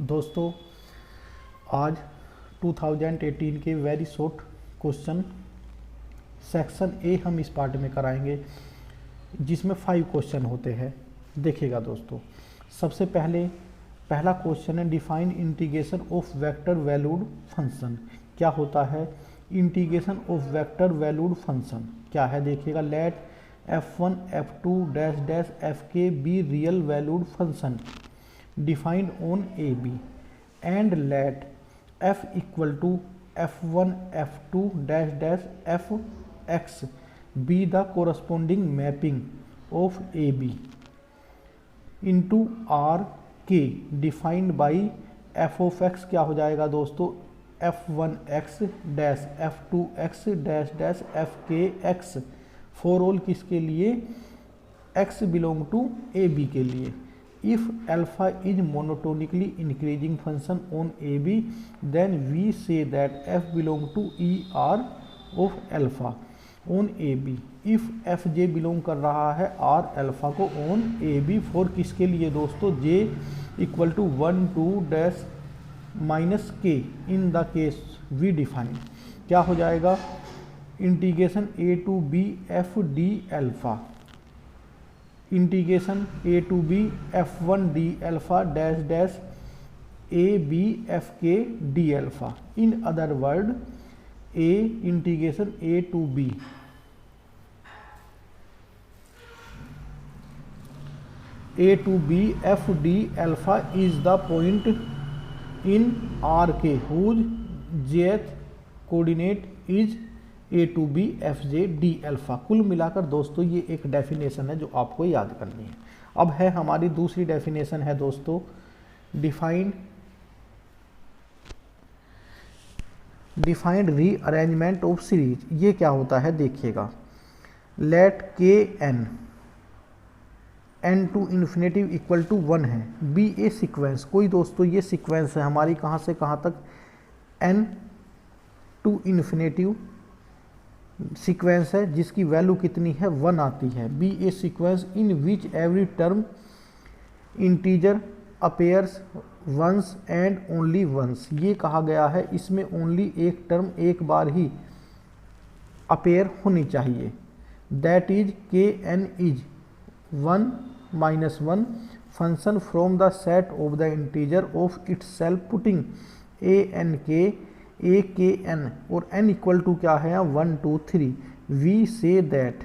दोस्तों आज 2018 के very short question section A हम इस पार्ट में कराएंगे, जिसमें 5 क्वेश्चन होते हैं। देखिएगा दोस्तों, सबसे पहला क्वेश्चन है define integration of vector valued function. क्या होता है integration of vector valued function? क्या है देखिएगा, let f1 f2 dash dash fk be real valued function defined on AB and let f equal to f1 f2 dash dash fx be the corresponding mapping of AB into RK defined by f of x। क्या हो जाएगा दोस्तों, f1x dash f2x dash dash fkx for all किसके लिए, x belong to AB के लिए। If alpha is monotonically increasing function on AB, then we say that f belong to ER of alpha on AB। If fj belong कर रहा है R alpha को on AB for किसके लिए दोस्तों, j equal to 1 2 dash minus k in the case we define। क्या हो जाएगा, integration a to b f d alpha integration a to b f1 d alpha dash dash a b f k d alpha। In other word a integration a to b f d alpha is the point in RK whose jth coordinate is a to b f j d alpha. कुल मिलाकर दोस्तों ये एक definition है जो आपको याद करनी है। अब है हमारी दूसरी डेफिनेशन है दोस्तों, डिफाइंड रीअरेंजमेंट ऑफ सीरीज। ये क्या होता है देखिएगा, let K n to infinitive equal to 1 है, बी ए सीक्वेंस। कोई दोस्तों ये सीक्वेंस है हमारी कहाँ से कहाँ तक, n टू इन्फिनेटिव सीक्वेंस है जिसकी वैल्यू कितनी है 1 आती है। Be a sequence in which every term integer appears once and only once. ये कहा गया है इसमें ओनली एक टर्म एक बार ही अपेयर होनी चाहिए। That is K N is 1 minus 1 function from the set of the integer of itself putting A N K A के एन और n इक्वल टू क्या है 1 2 3। We say that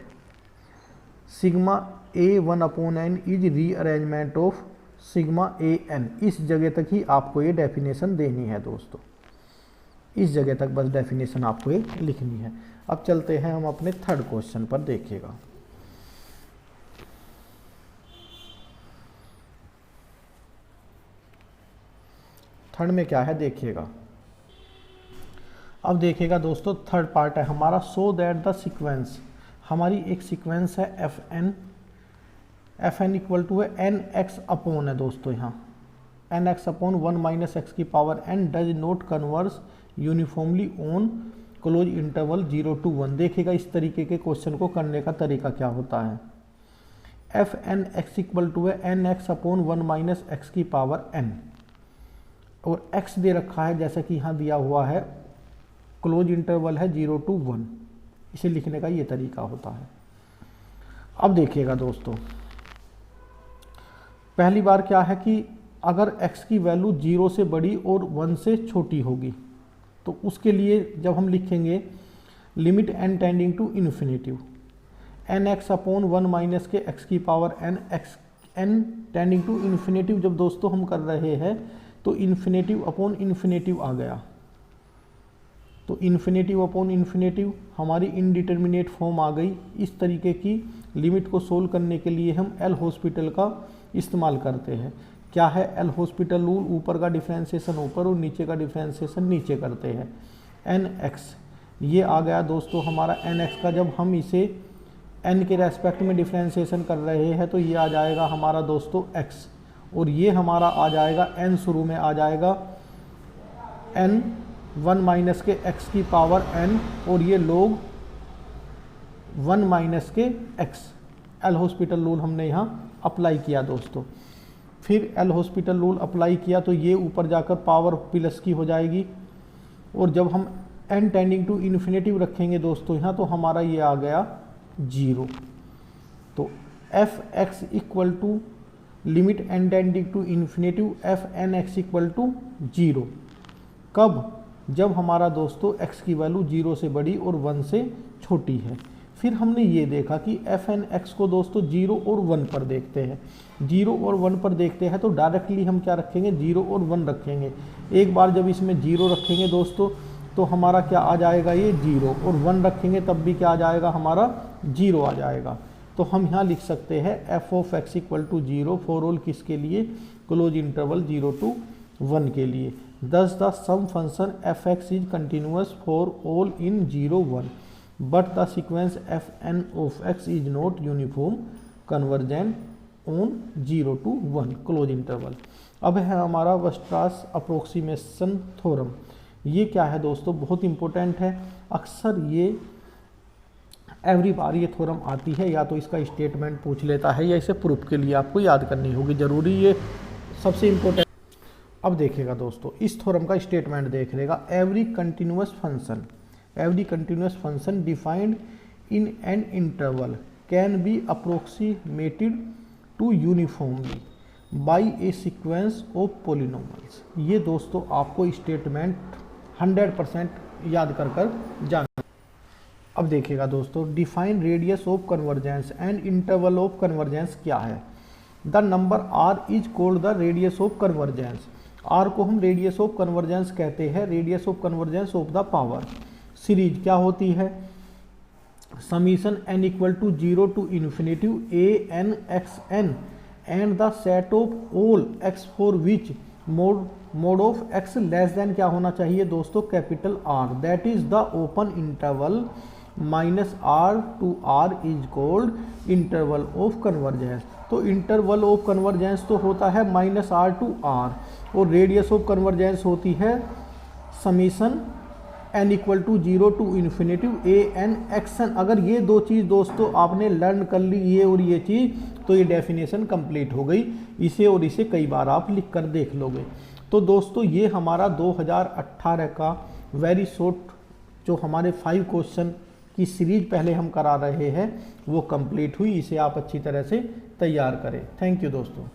sigma A 1 upon N is rearrangement of sigma A N. इस जगह तक ही आपको ये definition देनी है दोस्तों, इस जगह तक बस डेफिनेशन आपको ये लिखनी है। अब चलते हैं हम अपने थर्ड क्वेश्चन पर। देखिएगा थर्ड में क्या है देखिएगा, अब देखिएगा दोस्तों थर्ड पार्ट है हमारा, सो दैट द सीक्वेंस। हमारी एक सीक्वेंस है एफ एन इक्वल टू है एन एक्स अपॉन है दोस्तों, यहाँ N X upon 1 minus X की power N does not converge uniformly on close interval 0 to 1। देखिएगा इस तरीके के क्वेश्चन को करने का तरीका क्या होता है। F N X equal to है N X upon 1 minus X की पावर एन और एक्स दे रखा है जैसा कि यहाँ दिया हुआ है, क्लोज इंटरवल है 0 to 1। इसे लिखने का ये तरीका होता है। अब देखिएगा दोस्तों, पहली बार क्या है कि अगर x की वैल्यू 0 से बड़ी और 1 से छोटी होगी तो उसके लिए जब हम लिखेंगे limit n tending to infinitive N X upon 1 minus K x की power n X n tending to infinitive, जब दोस्तों हम कर रहे हैं तो इन्फिनेटिव अपॉन इन्फिनेटिव आ गया, तो इन्फिनेटिव अपॉन इन्फिनेटिव हमारी इनडिटर्मिनेट फॉर्म आ गई। इस तरीके की लिमिट को सोल्व करने के लिए हम एल हॉस्पिटल का इस्तेमाल करते हैं। क्या है एल हॉस्पिटल रूल, ऊपर का डिफ्रेंसिएशन ऊपर और नीचे का डिफ्रेंसिएशन नीचे करते हैं। एन एक्स ये आ गया दोस्तों हमारा एन एक्स का, जब हम इसे एन के रेस्पेक्ट में डिफ्रेंसिएशन कर रहे हैं तो ये आ जाएगा हमारा दोस्तों एक्स, और ये हमारा आ जाएगा एन, शुरू में आ जाएगा एन 1 माइनस के x की पावर n और ये लोग 1 minus K x। L hospital rule हमने यहाँ अप्लाई किया दोस्तों। फिर एल हॉस्पिटल रूल अप्लाई किया तो ये ऊपर जाकर पावर प्लस की हो जाएगी, और जब हम एन टेंडिंग टू इन्फिनेटिव रखेंगे दोस्तों यहाँ, तो हमारा ये आ गया 0। तो F X equal to limit N tending to infinitive F N X equal to 0। कब? जब हमारा दोस्तों x की वैल्यू 0 से बड़ी और 1 से छोटी है। फिर हमने ये देखा कि एफ एन एक्स को दोस्तों 0 और 1 पर देखते हैं। 0 और 1 पर देखते हैं तो डायरेक्टली हम क्या रखेंगे, 0 और 1 रखेंगे। एक बार जब इसमें 0 रखेंगे दोस्तों तो हमारा क्या आ जाएगा, ये 0, और 1 रखेंगे तब भी क्या आ जाएगा, हमारा 0 आ जाएगा। तो हम यहाँ लिख सकते हैं F of X equal to 0 for all किसके लिए, क्लोज इंटरवल 0 to 1 के लिए। Thus the sum function f(x) is continuous for all in 0, 1, but the sequence fn of x is not uniform convergent on 0 to 1 close interval। अब है हमारा Weierstrass approximation theorem. ये क्या है दोस्तों, बहुत इंपॉर्टेंट है। अक्सर ये एवरी बार ये थ्योरम आती है, या तो इसका स्टेटमेंट पूछ लेता है या इसे प्रूफ के लिए आपको याद करनी होगी, जरूरी ये सबसे इंपॉर्टेंट। अब देखिएगा दोस्तों, इस थ्योरम का स्टेटमेंट देख लेगा। Every continuous function defined in an interval can be approximated to uniformly by a sequence of polynomials. ये दोस्तों आपको स्टेटमेंट 100% याद कर जाना। अब देखिएगा दोस्तों, define radius of convergence and interval of convergence क्या है। The number R is called the radius of convergence. R को हम रेडियस ऑफ कन्वर्जेंस कहते हैं, radius of convergence of the power. Series क्या होती है, summation N equal to 0 to infinitive A N X N and the set of all X for which mod of X less than क्या होना चाहिए दोस्तों, capital R, that is the open interval minus R to R is called interval of convergence. तो interval of convergence तो होता है minus R to R, और radius of convergence होती है summation N equal to 0 to infinitive A N X N. अगर ये दो चीज़ दोस्तों आपने लर्न कर ली, ये और ये चीज़, तो ये डेफिनेशन कंप्लीट हो गई। इसे और इसे कई बार आप लिख कर देख लोगे। तो दोस्तों ये हमारा 2018 का वेरी शॉर्ट जो हमारे 5 क्वेश्चन की सीरीज पहले हम करा रहे हैं वो कंप्लीट हुई। इसे आप अच्छी तरह से तैयार करें। थैंक यू दोस्तों।